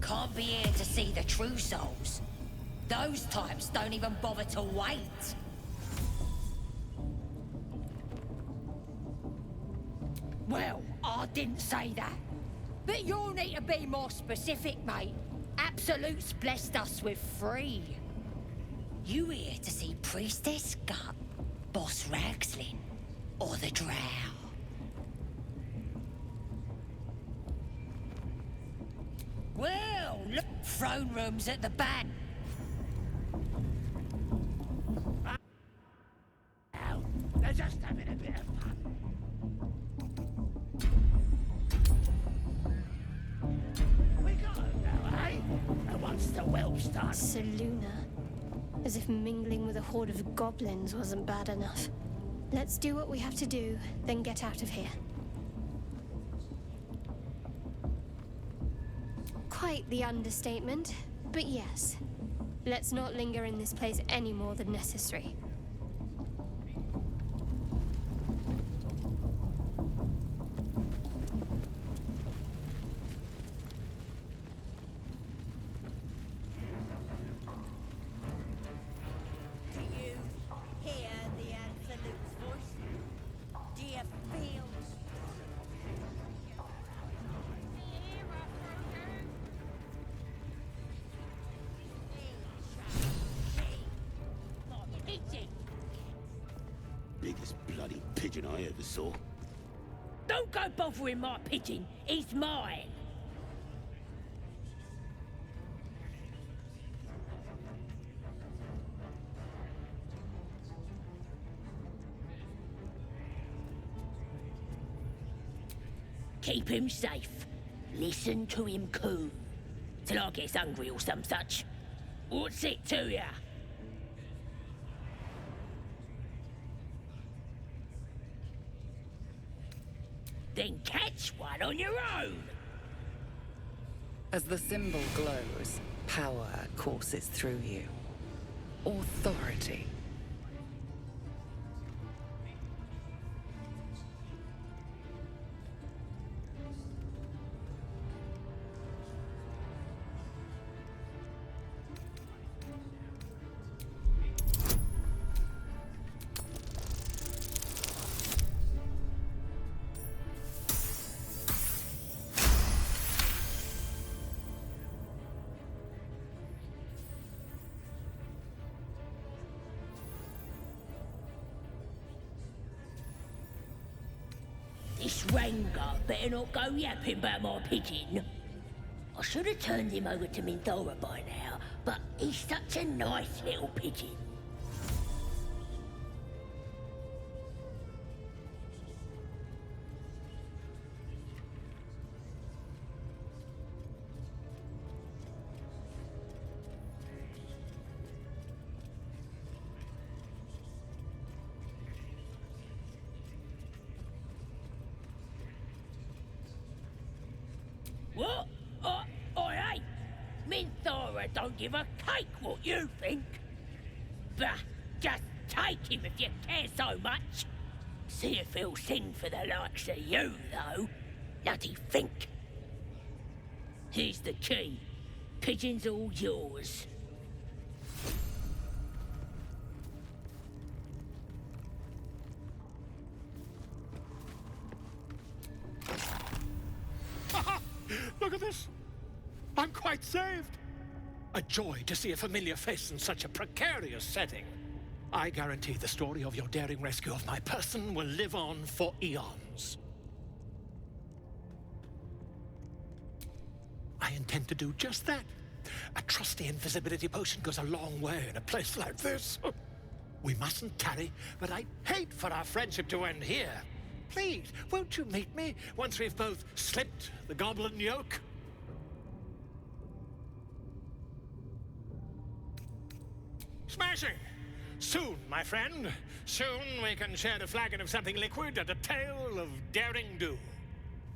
Can't be here to see the true souls. Those types don't even bother to wait. Well, I didn't say that. But you'll need to be more specific, mate. Absolute's blessed us with 3. You here to see Priestess Gut, Boss Ragslin, or the Drow? Well, look, throne room's at the back. They're just having a bit of fun. We got them now, eh? And once the whelp's done... Saluna. As if mingling with a horde of goblins wasn't bad enough. Let's do what we have to do, then get out of here. Quite the understatement, but yes. Let's not linger in this place any more than necessary. Biggest bloody pigeon I ever saw. Don't go bothering my pigeon. He's mine. Keep him safe. Listen to him coo. Till I gets hungry or some such. What's it to ya? Then catch one on your own! As the symbol glows, power courses through you. Authority. This Ranger better not go yapping about my pigeon. I should have turned him over to Mindora by now, but he's such a nice little pigeon. What? I ain't. Minthara don't give a cake what you think. Bah, just take him if you care so much. See if he'll sing for the likes of you, though. Bloody think. Here's the key. Pigeon's all yours. Look at this! I'm quite saved! A joy to see a familiar face in such a precarious setting. I guarantee the story of your daring rescue of my person will live on for eons. I intend to do just that. A trusty invisibility potion goes a long way in a place like this. We mustn't tarry, but I'd hate for our friendship to end here. Please, won't you meet me once we've both slipped the goblin yoke? Smashing! Soon, my friend. Soon we can share a flagon of something liquid and a tale of daring do.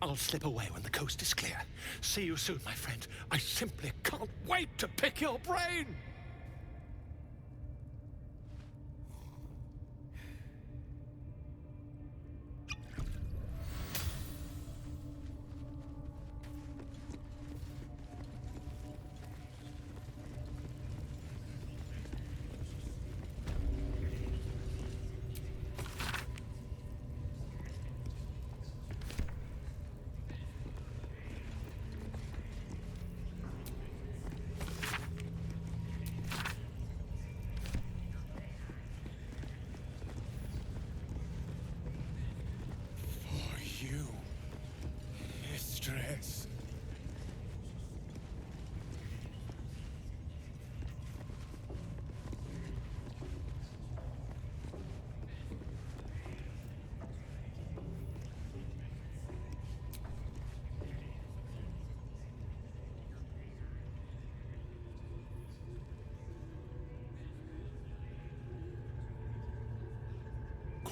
I'll slip away when the coast is clear. See you soon, my friend. I simply can't wait to pick your brain!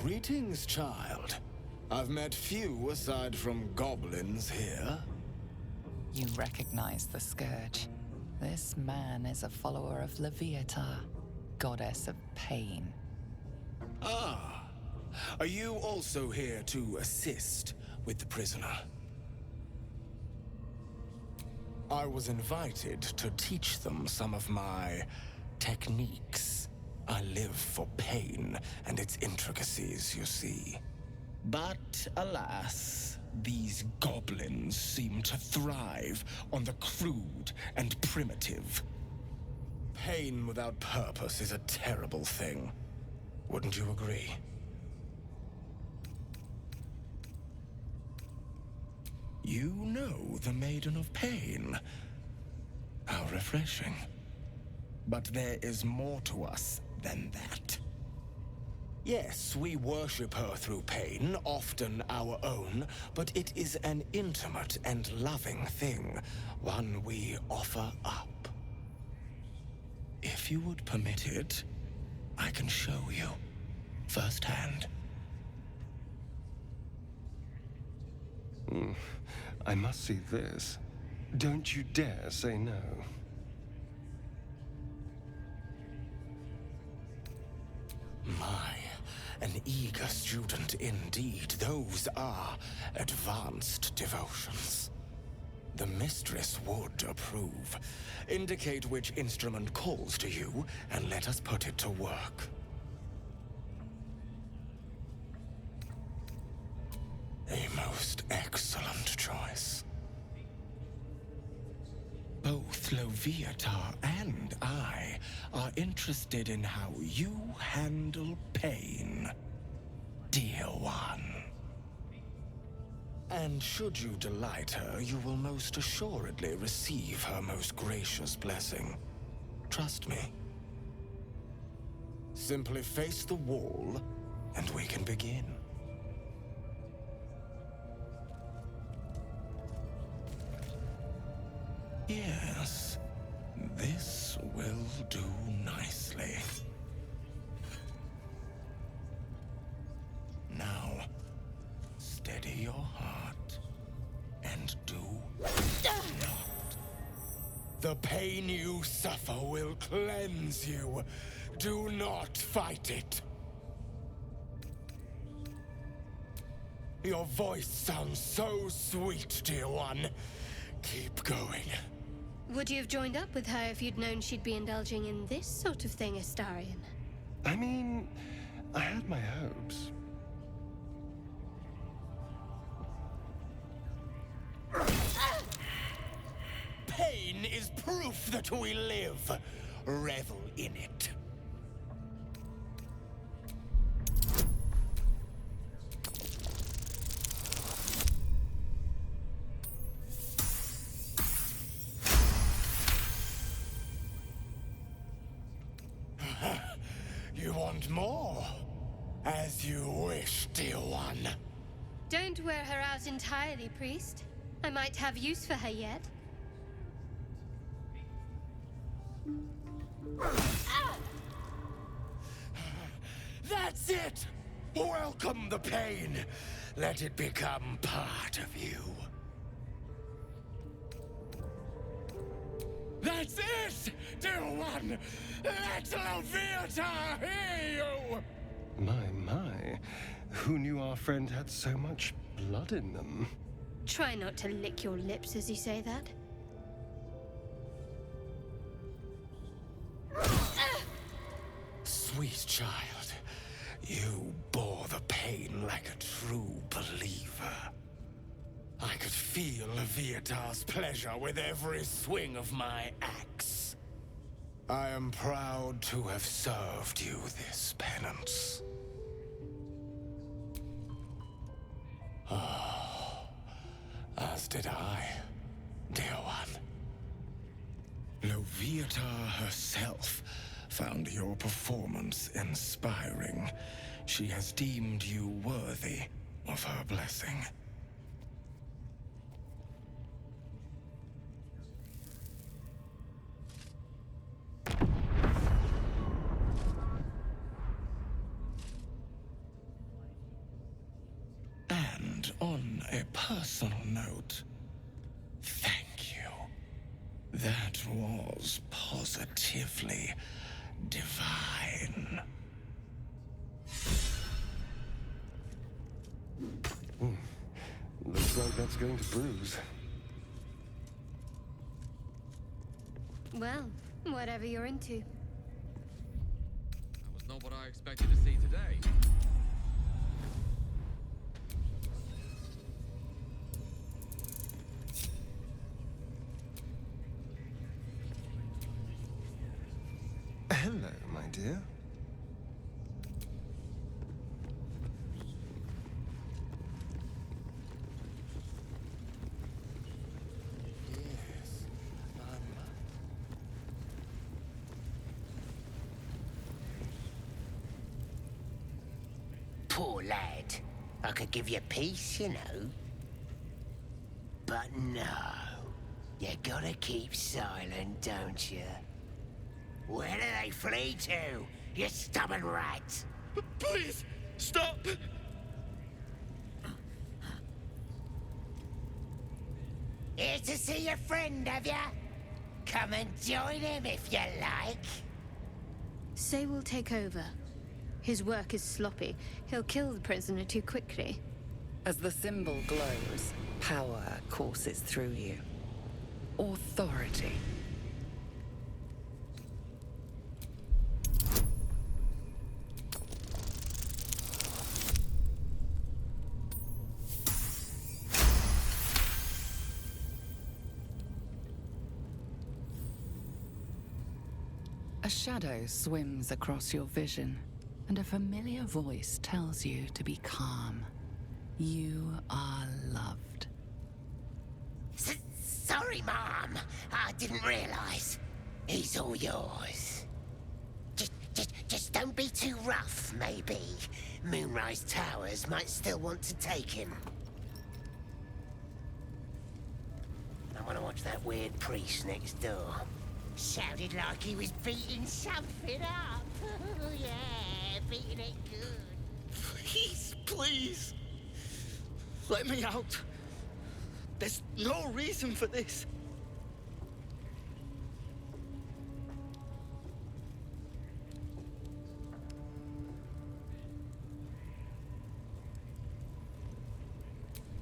Greetings, child. I've met few aside from goblins here. You recognize the Scourge. This man is a follower of Leviatar, goddess of pain. Ah. Are you also here to assist with the prisoner? I was invited to teach them some of my techniques. I live for pain and its intricacies, you see. But alas, these goblins seem to thrive on the crude and primitive. Pain without purpose is a terrible thing. Wouldn't you agree? You know the Maiden of Pain. How refreshing. But there is more to us than that. Yes, we worship her through pain, often our own, but it is an intimate and loving thing, one we offer up. If you would permit it, I can show you firsthand. I must see this. Don't you dare say no. My, an eager student indeed. Those are advanced devotions. The mistress would approve. Indicate which instrument calls to you, and let us put it to work. A most excellent choice. Both Leviatar and I are interested in how you handle pain, dear one. And should you delight her, you will most assuredly receive her most gracious blessing. Trust me. Simply face the wall, and we can begin. Yes, this will do nicely. Now, steady your heart and do not. The pain you suffer will cleanse you. Do not fight it. Your voice sounds so sweet, dear one. Keep going. Would you have joined up with her if you'd known she'd be indulging in this sort of thing, Astarion? I mean, I had my hopes. Pain is proof that we live. Revel in it. You want more? As you wish, dear one. Don't wear her out entirely, priest. I might have use for her yet. That's it! Welcome the pain. Let it become part of you. That's it, dear one! Let Leviatar hear you! My. Who knew our friend had so much blood in them? Try not to lick your lips as you say that. Sweet child, you bore the pain like a true believer. I could feel Leviatar's pleasure with every swing of my axe. I am proud to have served you this penance. Oh, as did I, dear one. Leviatar herself found your performance inspiring. She has deemed you worthy of her blessing. personal note. Thank you. That was positively divine. Looks like that's going to bruise. Well, whatever you're into. That was not what I expected to see today. Hello, my dear. Poor lad. I could give you peace, you know. But no. You gotta keep silent, don't you? Where do they flee to, you stubborn rat? Please, stop! Here to see your friend, have ya? Come and join him if you like. Say we'll take over. His work is sloppy. He'll kill the prisoner too quickly. As the symbol glows, power courses through you. Authority. A shadow swims across your vision, and a familiar voice tells you to be calm. You are loved. Sorry, Mom. I didn't realize. He's all yours. Just don't be too rough, maybe. Moonrise Towers might still want to take him. I want to watch that weird priest next door. Sounded like he was beating something up. Yeah, beating it good. Please, please. Let me out. There's no reason for this.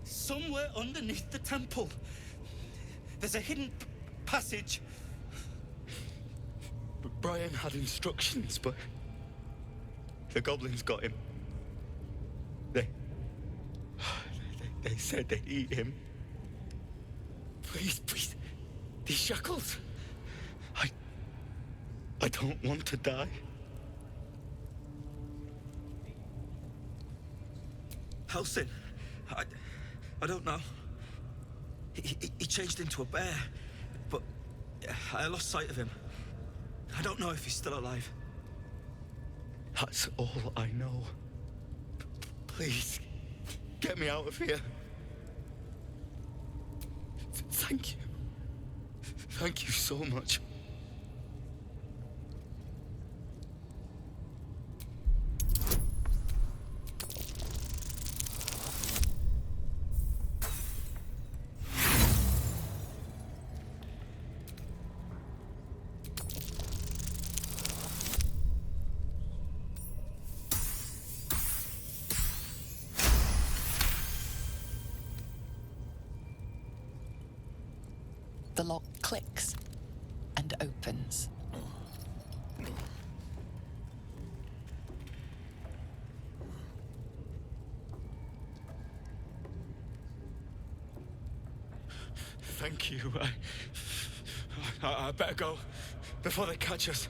Somewhere underneath the temple, there's a hidden passage. Brian had instructions, but the goblins got him. They said they'd eat him. Please, please, these shackles. I don't want to die. Halsin, I don't know. He changed into a bear, but I lost sight of him. I don't know if he's still alive. That's all I know. Please, get me out of here. Thank you. Thank you so much. The lock clicks and opens. Thank you. I better go before they catch us.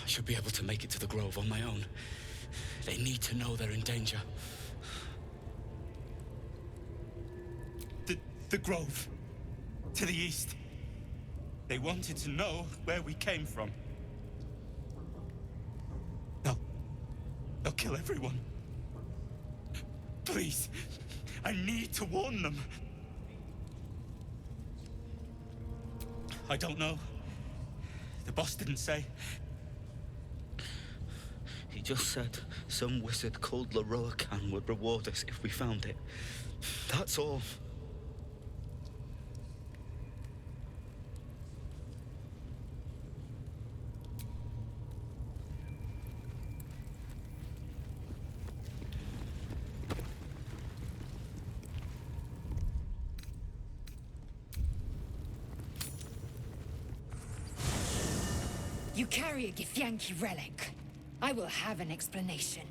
I should be able to make it to the Grove on my own. They need to know they're in danger. The Grove. To the east. They wanted to know where we came from. They'll kill everyone. Please, I need to warn them. I don't know. The boss didn't say. He just said some wizard called Laroakan would reward us if we found it. That's all. You carry a Githyanki relic. I will have an explanation.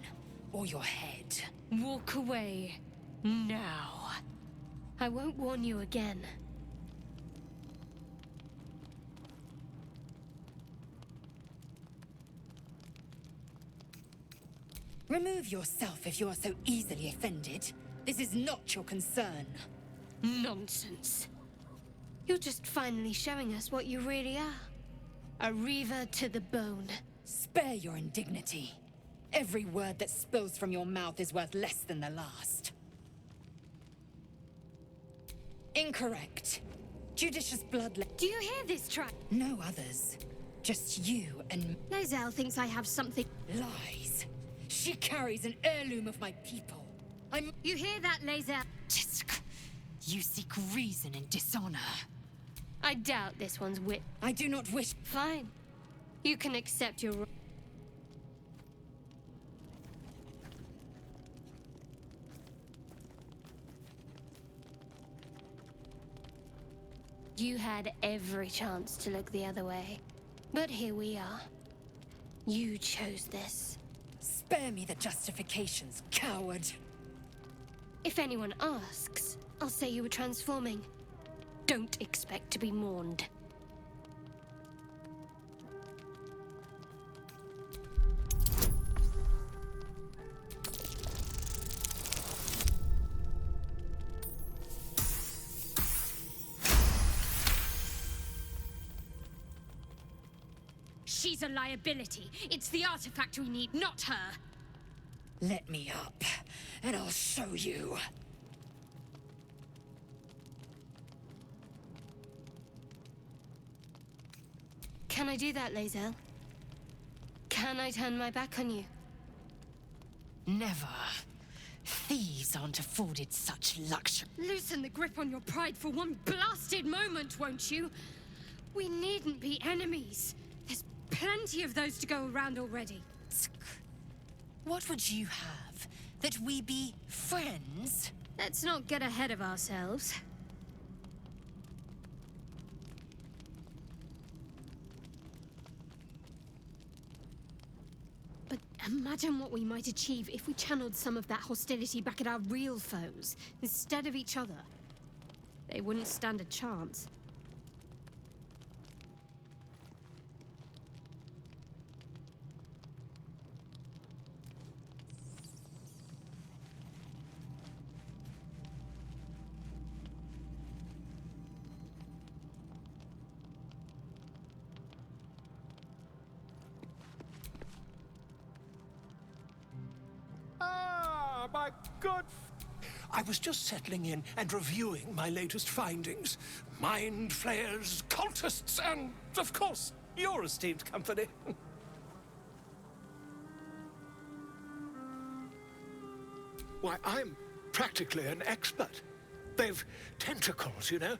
Or your head. Walk away. Now. I won't warn you again. Remove yourself if you are so easily offended. This is not your concern. Nonsense. You're just finally showing us what you really are. A reaver to the bone. Spare your indignity. Every word that spills from your mouth is worth less than the last. Incorrect. Judicious bloodlet. Do you hear this track? No others. Just you and... Lae'zel thinks I have something... Lies. She carries an heirloom of my people. You hear that, Lae'zel? Tisk. You seek reason in dishonor. I doubt this one's wit. I do not wish... Fine. You can accept your... You had every chance to look the other way. But here we are. You chose this. Spare me the justifications, coward. If anyone asks, I'll say you were transforming. Don't expect to be mourned. She's a liability. It's the artifact we need, not her. Let me up, and I'll show you. Can I do that, Lae'zel? Can I turn my back on you? Never. Thieves aren't afforded such luxury. Loosen the grip on your pride for one blasted moment, won't you? We needn't be enemies. There's plenty of those to go around already. What would you have? That we be friends? Let's not get ahead of ourselves. But imagine what we might achieve if we channeled some of that hostility back at our real foes, instead of each other. They wouldn't stand a chance. My good... I was just settling in and reviewing my latest findings. Mind flayers, cultists, and, of course, your esteemed company. Why, I'm practically an expert. They've tentacles, you know.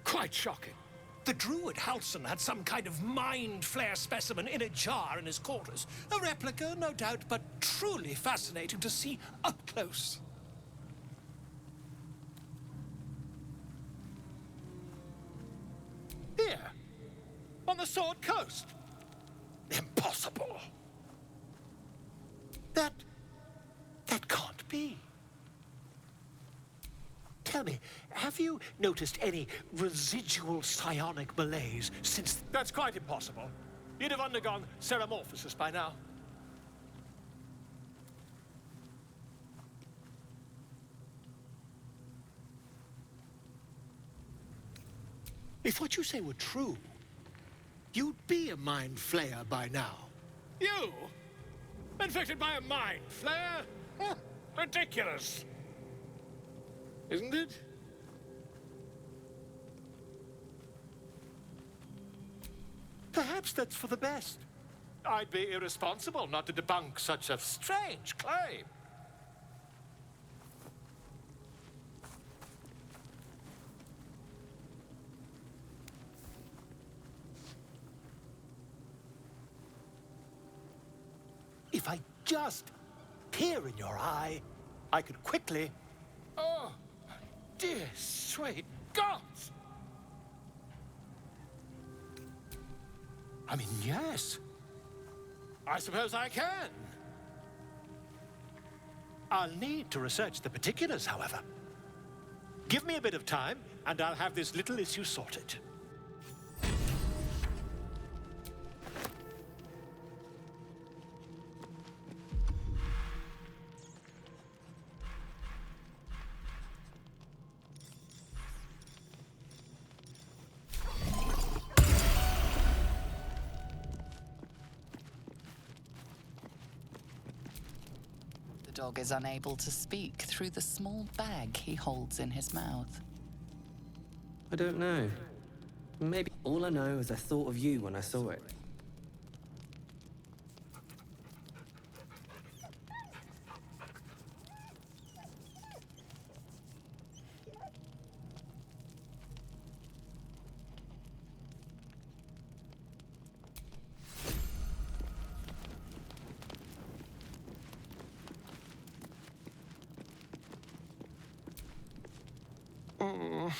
Quite shocking. The druid Halson had some kind of mind flare specimen in a jar in his quarters. A replica, no doubt, but truly fascinating to see up close. Here, on the Sword Coast. Impossible. That can't be. Tell me, have you noticed any residual psionic malaise since... That's quite impossible. You'd have undergone ceramorphosis by now. If what you say were true, you'd be a mind flayer by now. You? Infected by a mind flayer? Huh, ridiculous. Isn't it? Perhaps that's for the best. I'd be irresponsible not to debunk such a strange claim. if I just peer in your eye, I could quickly... Oh, dear sweet gods! I mean, yes. I suppose I can. I'll need to research the particulars, however. Give me a bit of time, and I'll have this little issue sorted. The dog is unable to speak through the small bag he holds in his mouth. I don't know. Maybe all I know is I thought of you when I saw it. Oh,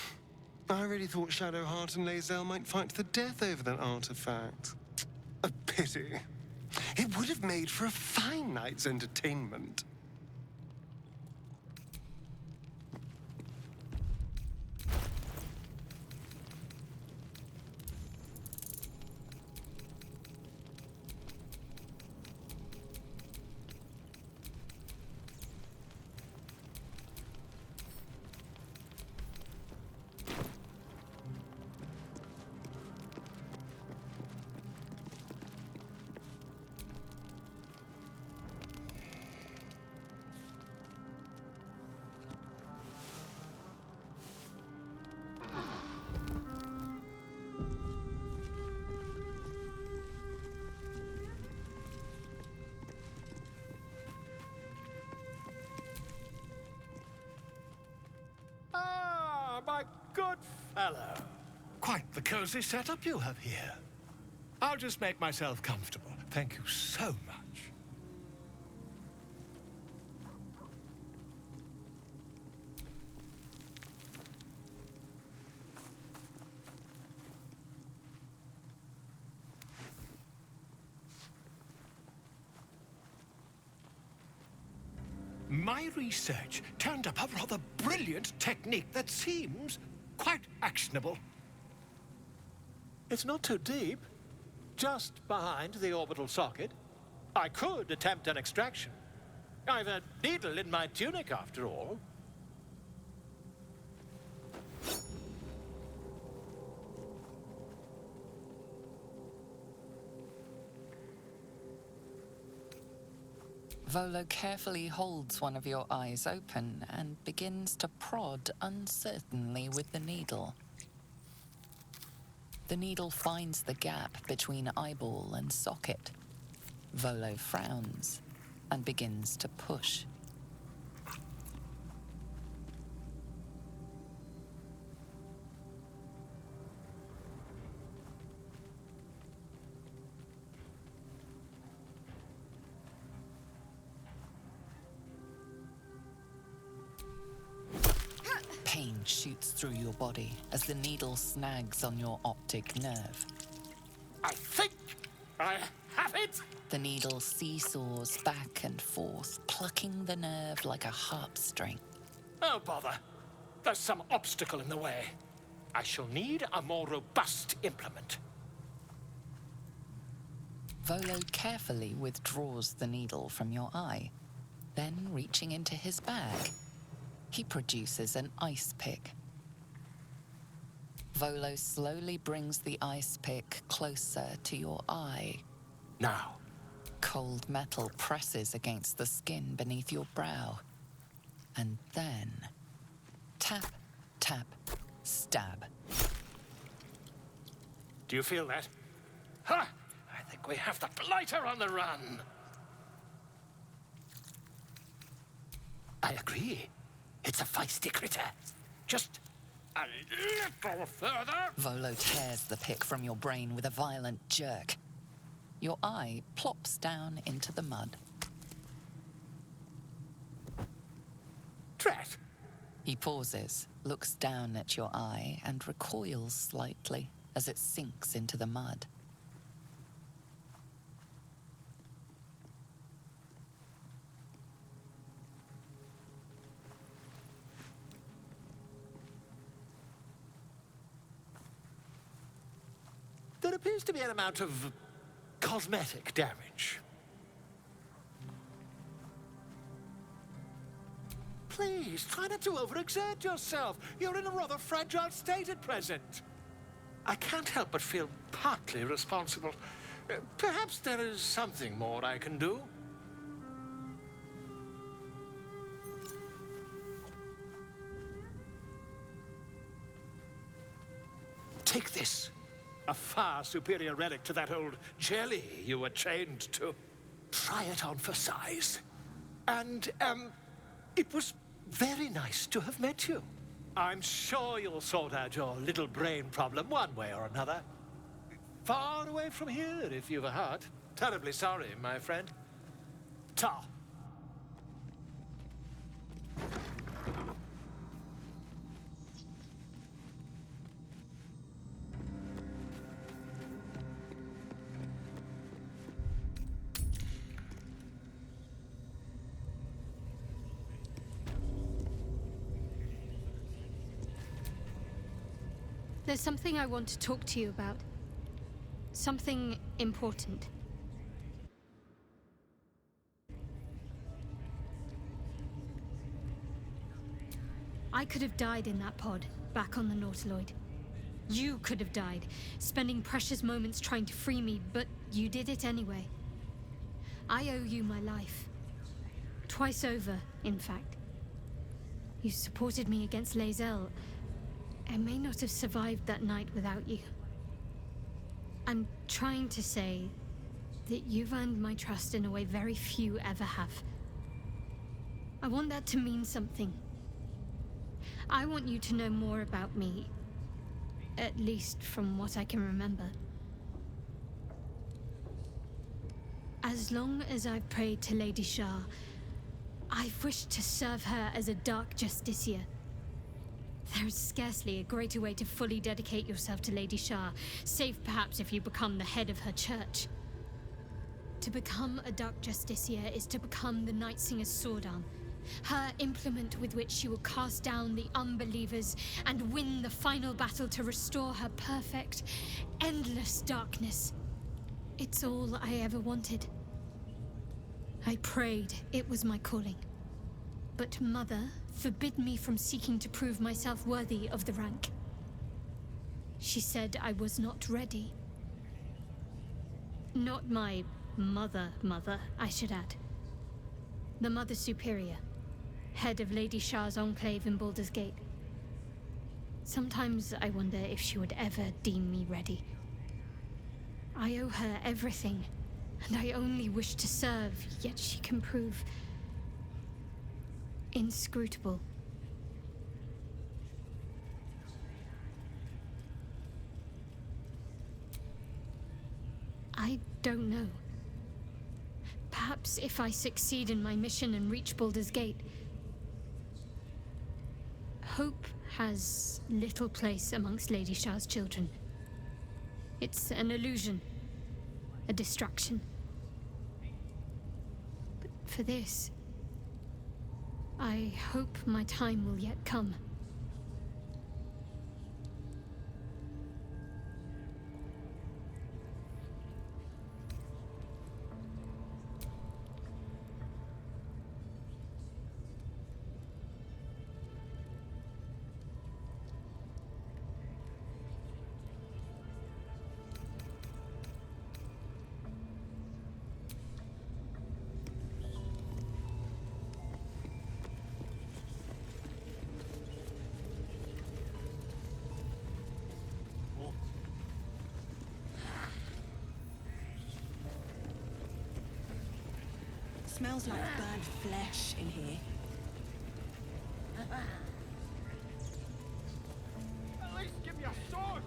I really thought Shadowheart and Lae'zel might fight to the death over that artifact. A pity. It would have made for a fine night's entertainment. My good fellow. Quite the cozy setup you have here. I'll just make myself comfortable. Thank you so much. My research turned up a rather brilliant technique that seems quite actionable. It's not too deep. Just behind the orbital socket. I could attempt an extraction. I've a needle in my tunic, after all. Volo carefully holds one of your eyes open and begins to prod uncertainly with the needle. The needle finds the gap between eyeball and socket. Volo frowns and begins to push. Pain shoots through your body as the needle snags on your optic nerve. I think I have it! The needle seesaws back and forth, plucking the nerve like a harp string. Oh, bother. There's some obstacle in the way. I shall need a more robust implement. Volo carefully withdraws the needle from your eye. Then, reaching into his bag, he produces an ice pick. Volo slowly brings the ice pick closer to your eye. Now. Cold metal presses against the skin beneath your brow. And then, tap, tap, stab. Do you feel that? Ha! I think we have the blighter on the run. I agree. It's a feisty critter. Just a little further. Volo tears the pick from your brain with a violent jerk. Your eye plops down into the mud. He pauses, looks down at your eye, and recoils slightly as it sinks into the mud. There appears to be an amount of cosmetic damage. Please, try not to overexert yourself. You're in a rather fragile state at present. I can't help but feel partly responsible. Perhaps there is something more I can do. Take this. A far superior relic to that old jelly you were chained to. Try it on for size. And, it was very nice to have met you. I'm sure you'll sort out your little brain problem one way or another. Far away from here, if you've a heart. Terribly sorry, my friend. Ta. There's something I want to talk to you about. Something important. I could have died in that pod, back on the Nautiloid. You could have died, spending precious moments trying to free me, but you did it anyway. I owe you my life. Twice over, in fact. You supported me against Lae'zel. I may not have survived that night without you. I'm trying to say that you've earned my trust in a way very few ever have. I want that to mean something. I want you to know more about me, at least from what I can remember. As long as I've prayed to Lady Shah, I've wished to serve her as a Dark Justiciar. There is scarcely a greater way to fully dedicate yourself to Lady Shah, save perhaps if you become the head of her church. To become a Dark Justiciar is to become the Night Singer's sword arm, her implement with which she will cast down the unbelievers and win the final battle to restore her perfect, endless darkness. It's all I ever wanted. I prayed it was my calling. But Mother forbid me from seeking to prove myself worthy of the rank. She said I was not ready. Not my mother, I should add. The Mother Superior, head of Lady Shah's enclave in Baldur's Gate. Sometimes I wonder if she would ever deem me ready. I owe her everything, and I only wish to serve, yet she can prove inscrutable. I don't know. Perhaps if I succeed in my mission and reach Baldur's Gate. Hope has little place amongst Lady Shah's children. It's an illusion, a distraction. But for this, I hope my time will yet come. Smells like burnt flesh in here. At least give me a sword!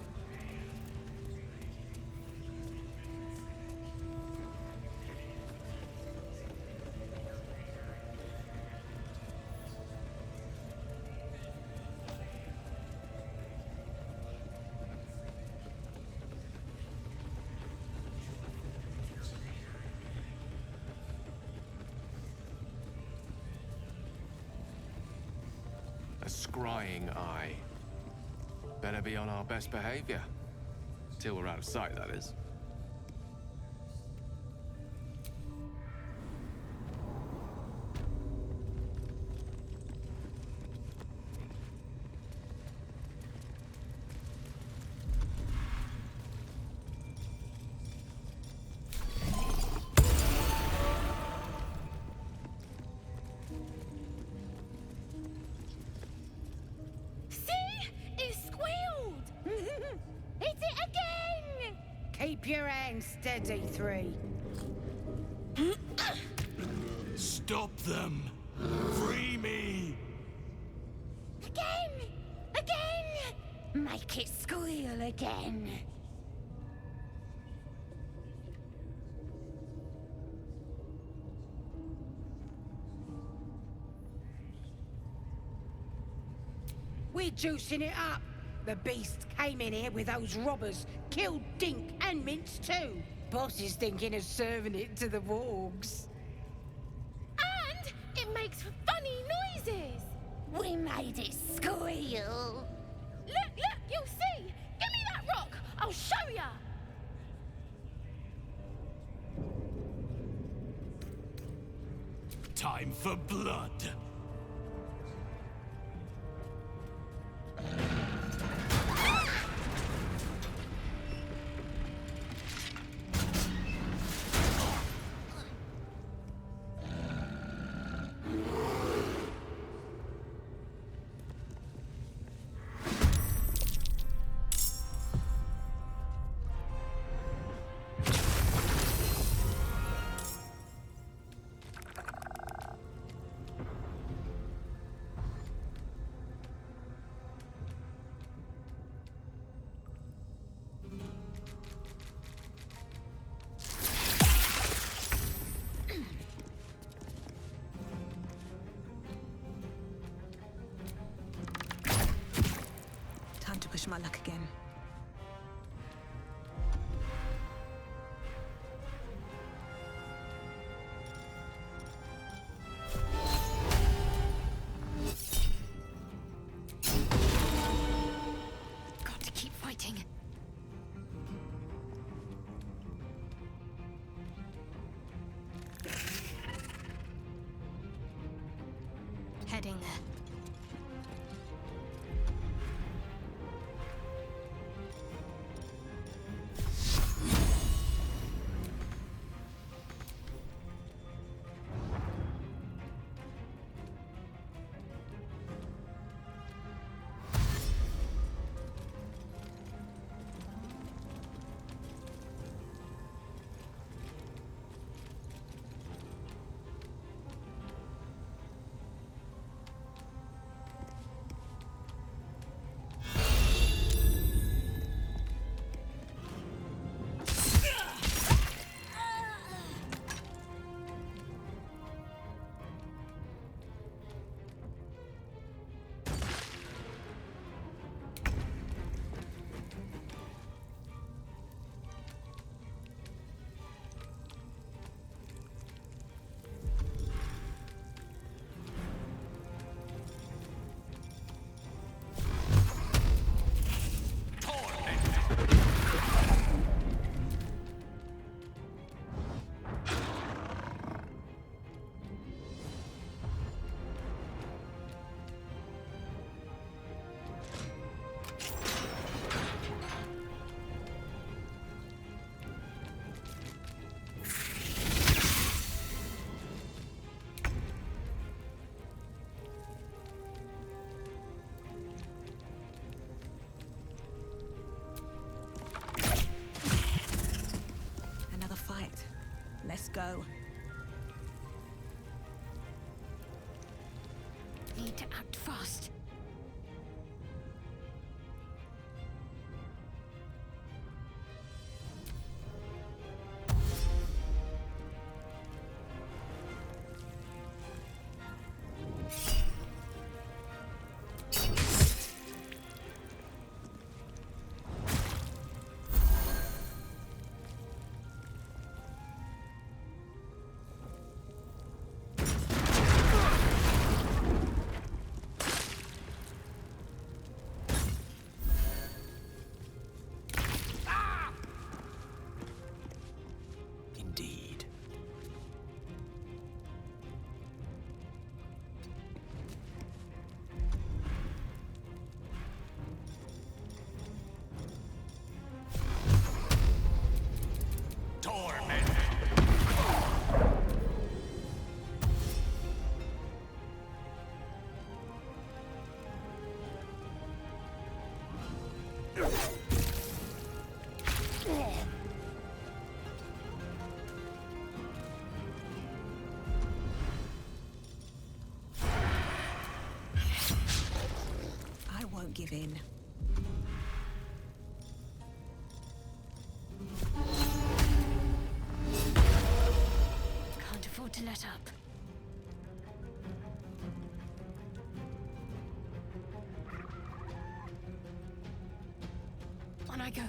A scrying eye. Better be on our best behavior. Till we're out of sight, that is. Keep your hands steady, Three. Stop them! Free me! Again! Again! Make it squeal again. We're juicing it up. The beast came in here with those robbers, killed Dink and Mince too. Boss is thinking of serving it to the wargs. And it makes funny noises. We made it squeal. Look, you'll see. Give me that rock. I'll show ya. Time for blood. Push my luck again. Got to keep fighting. Heading there. Let's go. Need to act fast. I go.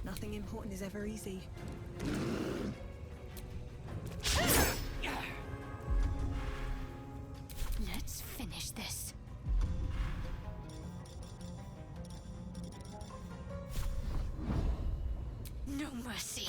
Nothing important is ever easy. Let's finish this. No mercy.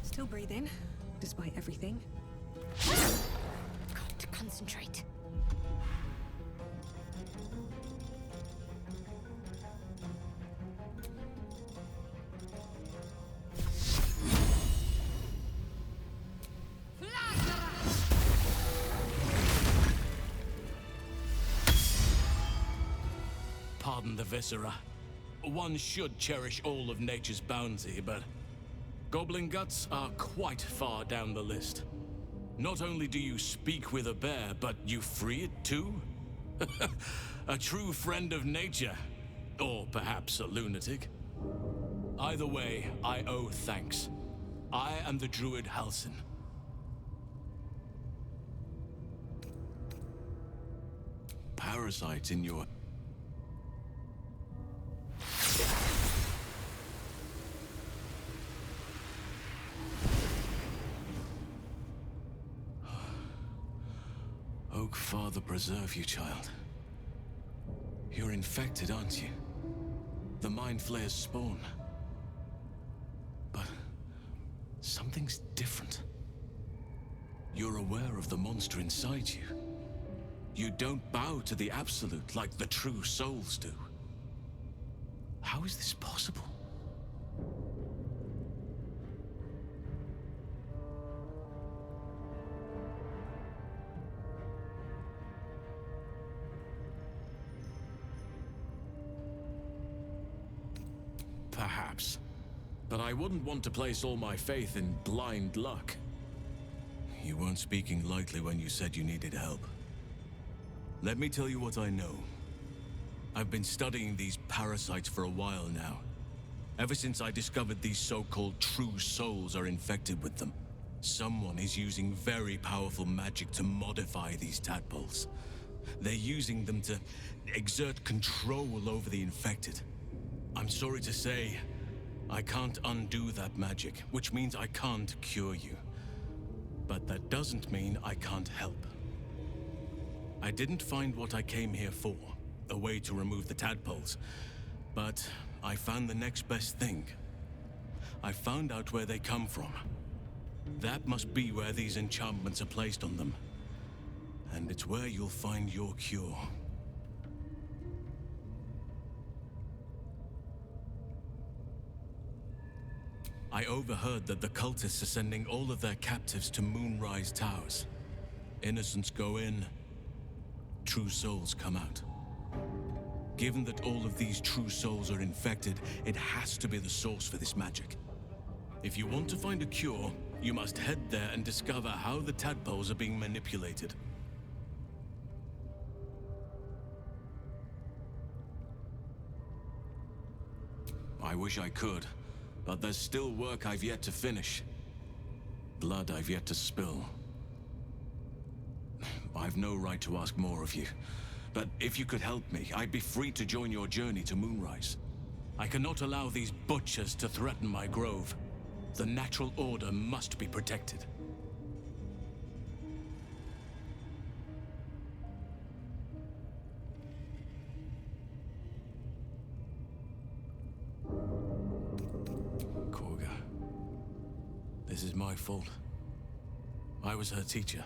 Still breathing, despite everything. Got to concentrate. Pardon the viscera. One should cherish all of nature's bounty, but goblin guts are quite far down the list. Not only do you speak with a bear, but you free it too? A true friend of nature. Or perhaps a lunatic. Either way, I owe thanks. I am the druid Halsin. Parasites in your... Oak Father preserve you, child. You're infected, aren't you? The Mind Flayer's spawn. But something's different. You're aware of the monster inside you. You don't bow to the Absolute like the true souls do. How is this possible? Perhaps. But I wouldn't want to place all my faith in blind luck. You weren't speaking lightly when you said you needed help. Let me tell you what I know. I've been studying these parasites for a while now. Ever since I discovered these so-called true souls are infected with them. Someone is using very powerful magic to modify these tadpoles. They're using them to exert control over the infected. I'm sorry to say, I can't undo that magic, which means I can't cure you. But that doesn't mean I can't help. I didn't find what I came here for, a way to remove the tadpoles, but I found the next best thing. I found out where they come from. That must be where these enchantments are placed on them. And it's where you'll find your cure. I overheard that the cultists are sending all of their captives to Moonrise Towers. Innocents go in, true souls come out. Given that all of these true souls are infected, it has to be the source for this magic. If you want to find a cure, you must head there and discover how the tadpoles are being manipulated. I wish I could, but there's still work I've yet to finish. Blood I've yet to spill. I've no right to ask more of you, but if you could help me, I'd be free to join your journey to Moonrise. I cannot allow these butchers to threaten my grove. The natural order must be protected. Korga. This is my fault. I was her teacher.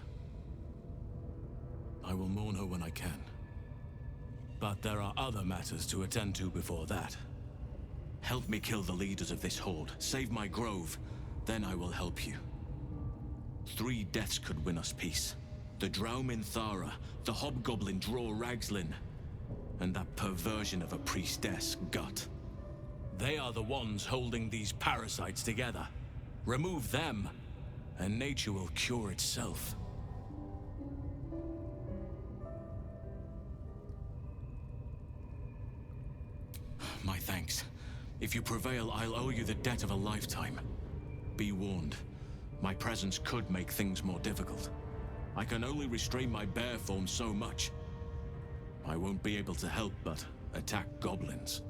I will mourn her when I can. But there are other matters to attend to before that. Help me kill the leaders of this horde, save my grove, then I will help you. 3 deaths could win us peace. The Drow Minthara, the Hobgoblin Draw Ragslin, and that perversion of a priestess, Gut. They are the ones holding these parasites together. Remove them, and nature will cure itself. My thanks. If you prevail, I'll owe you the debt of a lifetime. Be warned, my presence could make things more difficult. I can only restrain my bear form so much. I won't be able to help but attack goblins.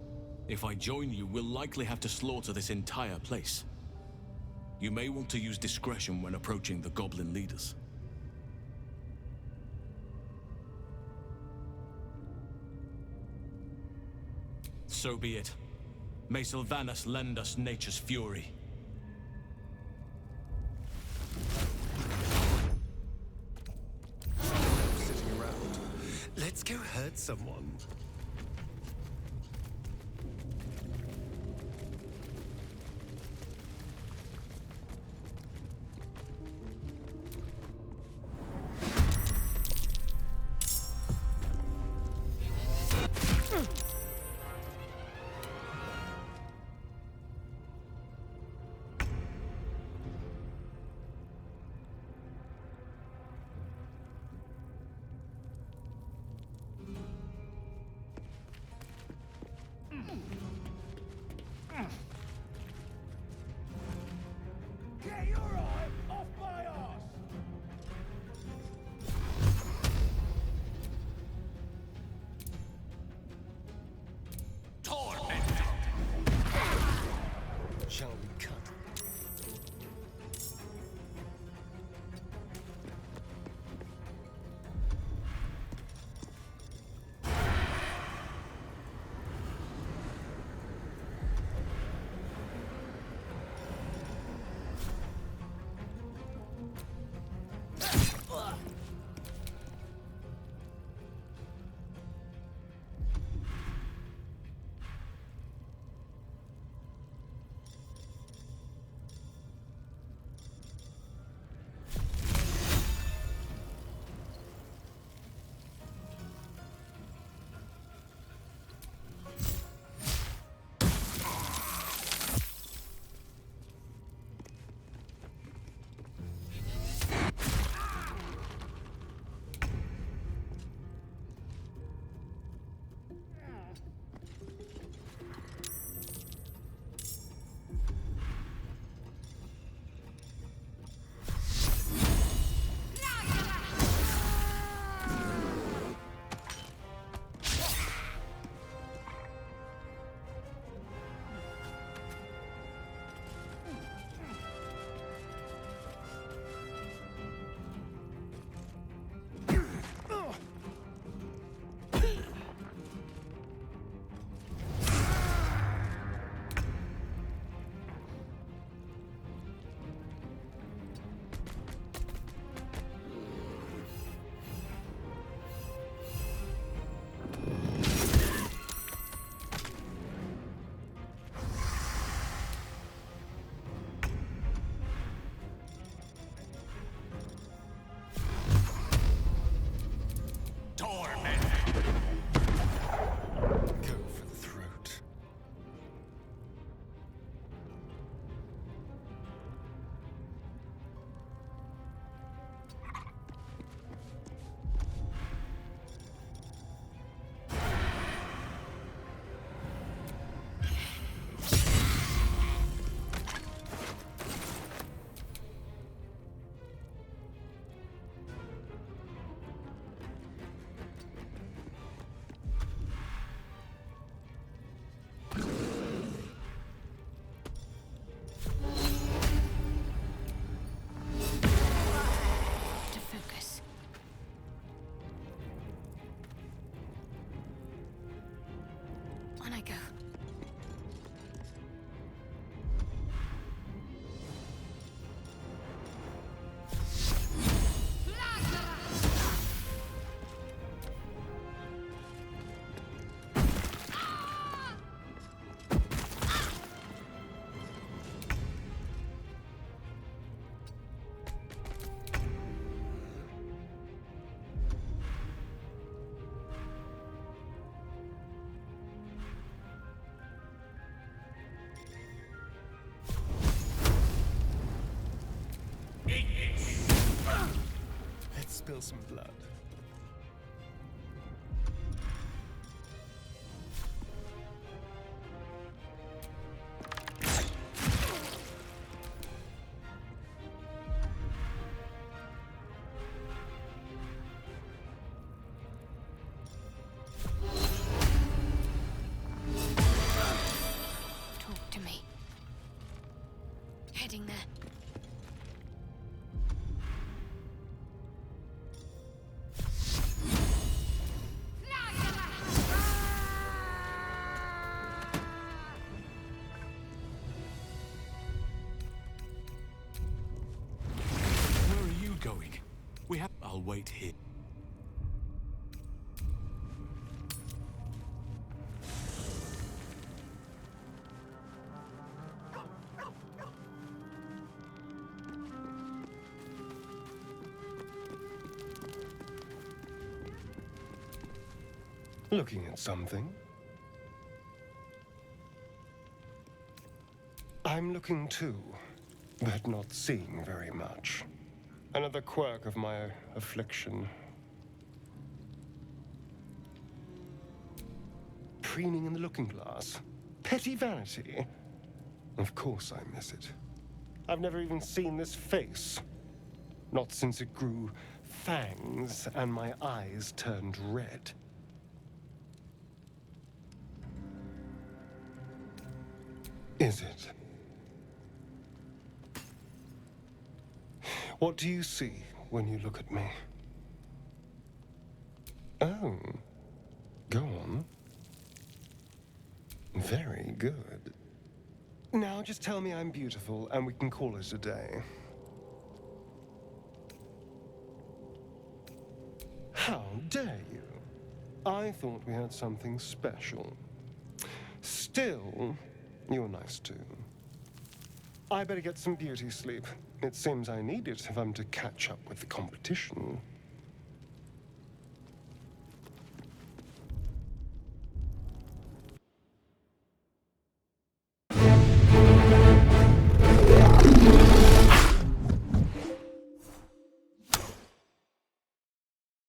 If I join you, we'll likely have to slaughter this entire place. You may want to use discretion when approaching the goblin leaders. So be it. May Sylvanas lend us nature's fury. Sitting around. Let's go hurt someone. spill some blood. Talk to me. Heading there. Where are you going? I'll wait here. Looking at something? I'm looking too, but not seeing very much. Another quirk of my affliction. Preening in the looking glass. Petty vanity. Of course I miss it. I've never even seen this face. Not since it grew fangs and my eyes turned red. Is it? What do you see when you look at me? Oh, go on. Very good. Now just tell me I'm beautiful and we can call it a day. How dare you? I thought we had something special. Still, you're nice too. I better get some beauty sleep. It seems I need it if I'm to catch up with the competition.